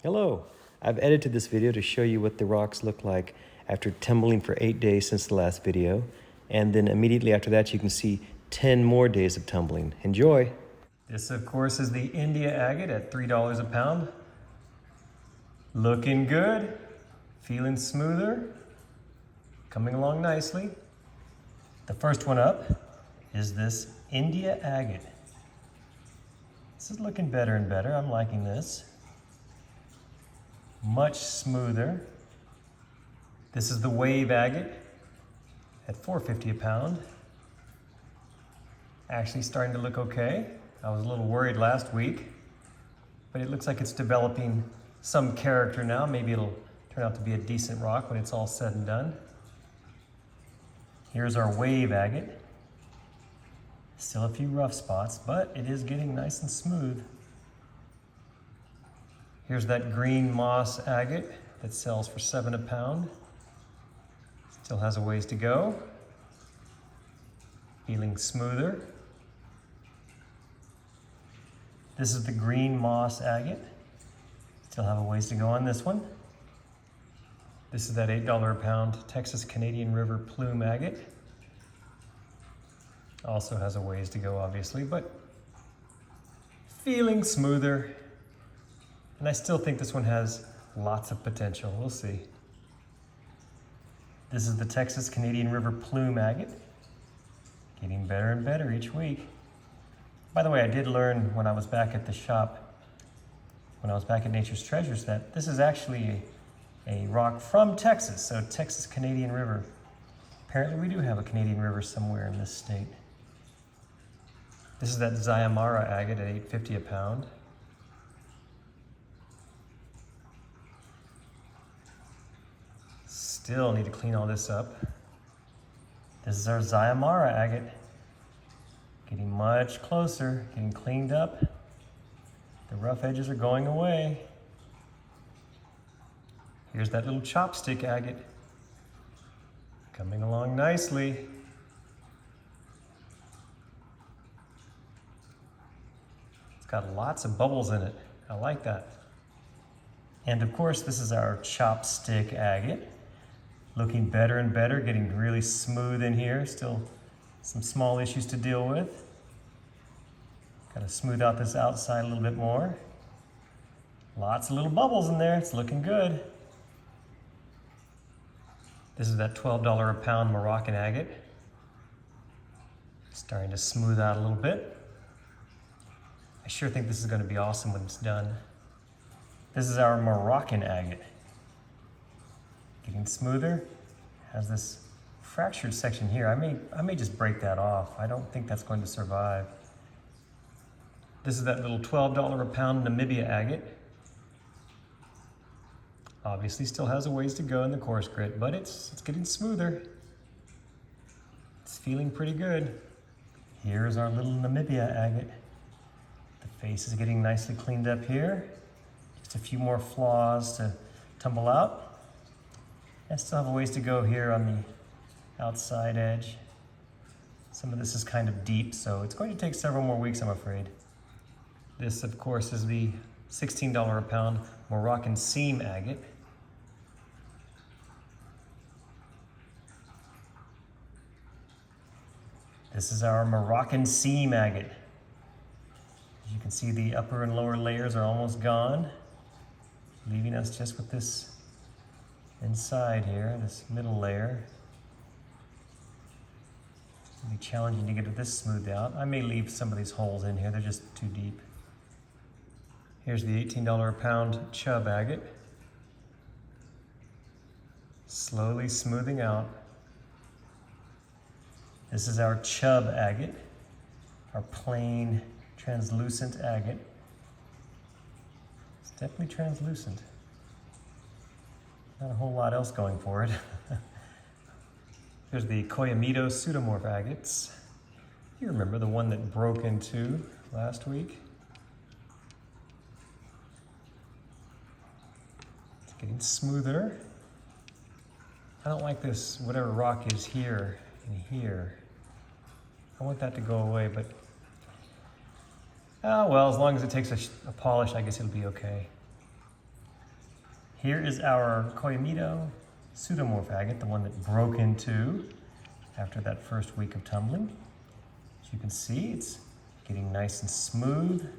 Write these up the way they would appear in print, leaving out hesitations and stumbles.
Hello, I've edited this video to show you what the rocks look like after tumbling for 8 days since the last video, and then immediately after that you can see 10 more days of tumbling. Enjoy! This of course is the India agate at $3 a pound. Looking good, feeling smoother, coming along nicely. The first one up is this India agate. This is looking better and better, I'm liking this. Much smoother. This is the wave agate at $4.50 a pound. Actually starting to look okay. I was a little worried last week, but it looks like it's developing some character now. Maybe it'll turn out to be a decent rock when it's all said and done. Here's our wave agate. Still a few rough spots, but it is getting nice and smooth. Here's that green moss agate that sells for $7 a pound. Still has a ways to go. Feeling smoother. This is the green moss agate. Still have a ways to go on this one. This is that $8 a pound Texas Canadian River plume agate. Also has a ways to go, obviously, but feeling smoother. And I still think this one has lots of potential. We'll see. This is the Texas Canadian River plume agate. Getting better and better each week. By the way, I did learn when I was back at the shop, when I was back at Nature's Treasures, that this is actually a rock from Texas, so Texas Canadian River. Apparently we do have a Canadian river somewhere in this state. This is that Zyamara agate at $8.50 a pound. Still need to clean all this up. This is our Zyamara agate. Getting much closer, getting cleaned up. The rough edges are going away. Here's that little chopstick agate. Coming along nicely. It's got lots of bubbles in it. I like that. And of course, this is our chopstick agate. Looking better and better, getting really smooth in here. Still some small issues to deal with. Got to smooth out this outside a little bit more. Lots of little bubbles in there, it's looking good. This is that $12 a pound Moroccan agate. Starting to smooth out a little bit. I sure think this is going to be awesome when it's done. This is our Moroccan agate. Getting smoother. Has this fractured section here. I may just break that off. I don't think that's going to survive. This is that little $12 a pound Namibia agate. Obviously still has a ways to go in the coarse grit, but it's getting smoother. It's feeling pretty good. Here's our little Namibia agate. The face is getting nicely cleaned up here. Just a few more flaws to tumble out. I still have a ways to go here on the outside edge. Some of this is kind of deep, so it's going to take several more weeks, I'm afraid. This, of course, is the $16 a pound Moroccan seam agate. This is our Moroccan seam agate. As you can see, the upper and lower layers are almost gone, leaving us just with this inside here, this middle layer. It's going to be challenging to get this smoothed out. I may leave some of these holes in here, they're just too deep. Here's the $18 a pound chub agate. Slowly smoothing out. This is our chub agate, our plain translucent agate. It's definitely translucent. Not a whole lot else going for it. Here's the Koyamito pseudomorph agates. You remember the one that broke in two last week? It's getting smoother. I don't like this, whatever rock is here and here. I want that to go away, but well, as long as it takes a polish, I guess it'll be okay. Here is our Koyamito pseudomorph agate, the one that broke in two after that first week of tumbling. As you can see, it's getting nice and smooth.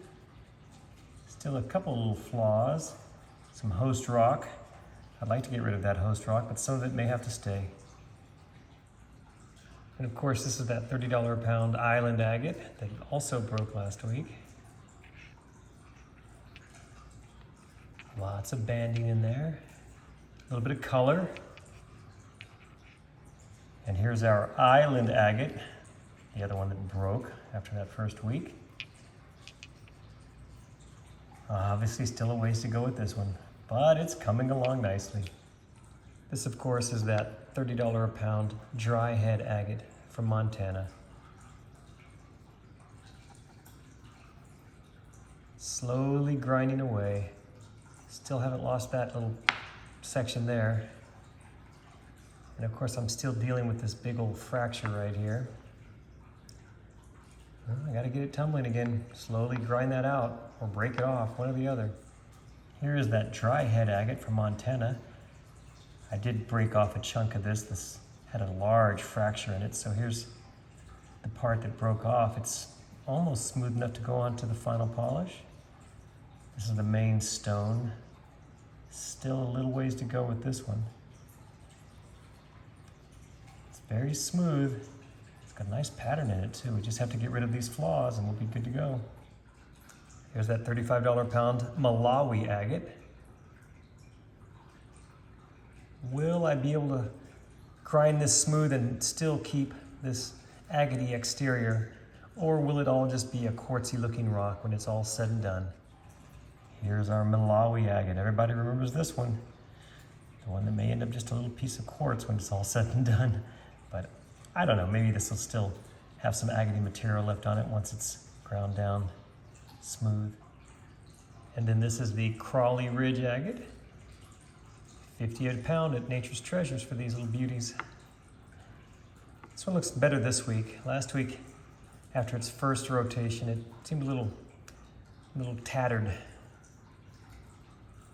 Still a couple little flaws, some host rock. I'd like to get rid of that host rock, but some of it may have to stay. And of course, this is that $30 a pound island agate that also broke last week. Lots of banding in there, a little bit of color. And here's our island agate, the other one that broke after that first week. Obviously still a ways to go with this one, but it's coming along nicely. This, of course, is that $30 a pound dry head agate from Montana. Slowly grinding away. Still haven't lost that little section there. And of course, I'm still dealing with this big old fracture right here. Well, I gotta get it tumbling again. Slowly grind that out or break it off, one or the other. Here is that dry head agate from Montana. I did break off a chunk of this. This had a large fracture in it, so here's the part that broke off. It's almost smooth enough to go on to the final polish. This is the main stone. Still a little ways to go with this one. It's very smooth. It's got a nice pattern in it too. We just have to get rid of these flaws and we'll be good to go. Here's that $35 a pound Malawi agate. Will I be able to grind this smooth and still keep this agate exterior? Or will it all just be a quartzy looking rock when it's all said and done? Here's our Malawi agate. Everybody remembers this one. The one that may end up just a little piece of quartz when it's all said and done. But I don't know, maybe this will still have some agate material left on it once it's ground down smooth. And then this is the Crawley Ridge agate. 58 a pound at Nature's Treasures for these little beauties. This one looks better this week. Last week, after its first rotation, it seemed a little tattered.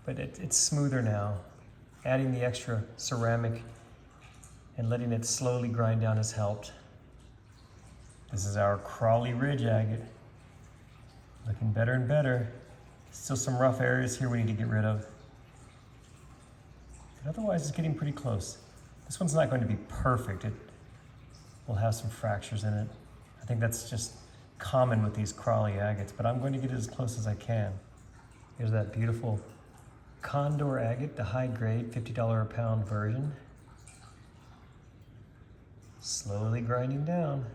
But it's smoother now. Adding the extra ceramic and letting it slowly grind down has helped. This is our Crawley Ridge agate. Looking better and better. Still some rough areas here we need to get rid of. But otherwise it's getting pretty close. This one's not going to be perfect. It will have some fractures in it. I think that's just common with these Crawley agates, but I'm going to get it as close as I can. Here's that beautiful Condor agate, the high grade $50 a pound version. Slowly grinding down.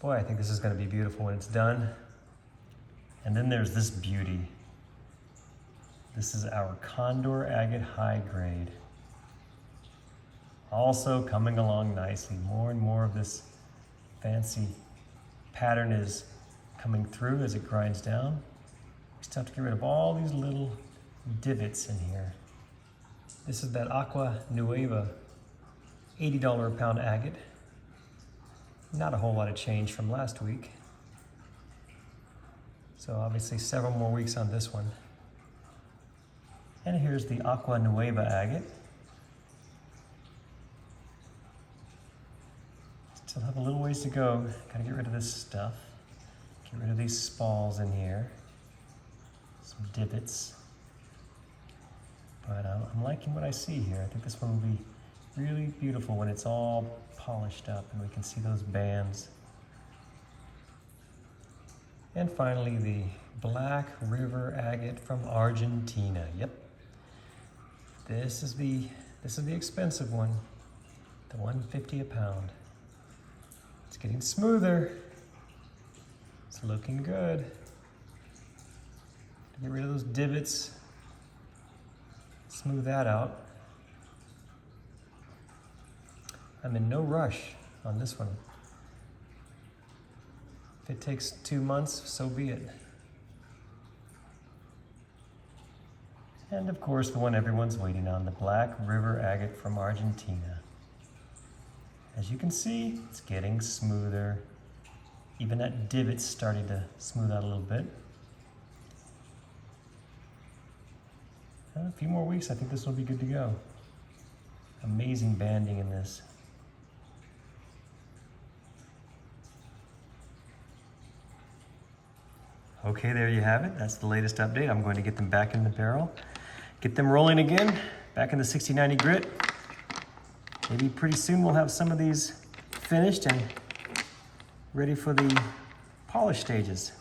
Boy, I think this is going to be beautiful when it's done. And then there's this beauty. This is our Condor agate high grade. Also coming along nicely. More and more of this fancy pattern is coming through as it grinds down. We still have to get rid of all these little divots in here. This is that Aqua Nueva $80 a pound agate. Not a whole lot of change from last week. So obviously several more weeks on this one. And here's the Aqua Nueva agate. Still have a little ways to go. Gotta get rid of this stuff. Get rid of these spalls in here. Some divots. But I'm liking what I see here. I think this one will be really beautiful when it's all polished up and we can see those bands. And finally, the Black River agate from Argentina. Yep. This is the expensive one. The $150 a pound. It's getting smoother. It's looking good. Get rid of those divots. Smooth that out. I'm in no rush on this one. If it takes 2 months, so be it. And of course, the one everyone's waiting on, the Black River agate from Argentina. As you can see, it's getting smoother. Even that divot's starting to smooth out a little bit. A few more weeks, I think this will be good to go. Amazing banding in this. Okay, there you have it. That's the latest update. I'm going to get them back in the barrel, get them rolling again, back in the 60/90 grit. Maybe pretty soon we'll have some of these finished and ready for the polish stages.